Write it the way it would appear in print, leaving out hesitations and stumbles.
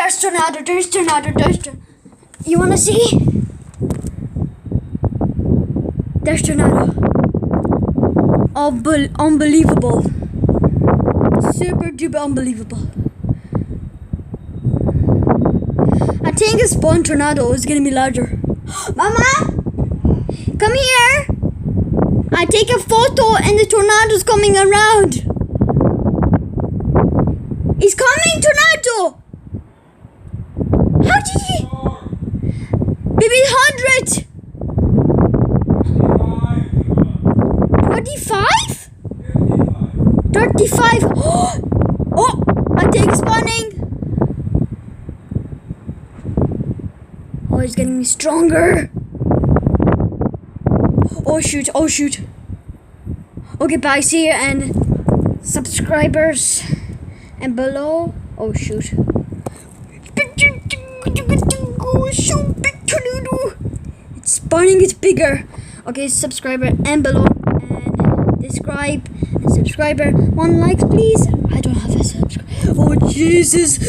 there's tornado, there's tornado, there's tornado. You wanna see? There's tornado. Unbelievable. Super duper unbelievable. I think a spawn tornado is gonna be larger. Mama, come here. I take a photo and the tornado's coming around. He's coming, tornado. How did he? Baby, 100. 45? 35. Oh, I take spawning. Oh, he's getting stronger. Oh shoot, oh shoot. Okay, bye, see you, and subscribers and below. Oh shoot. It's spawning, it's bigger. Okay, subscriber and below, and describe and subscriber. 1 like please. I don't have a subscribe. Oh Jesus.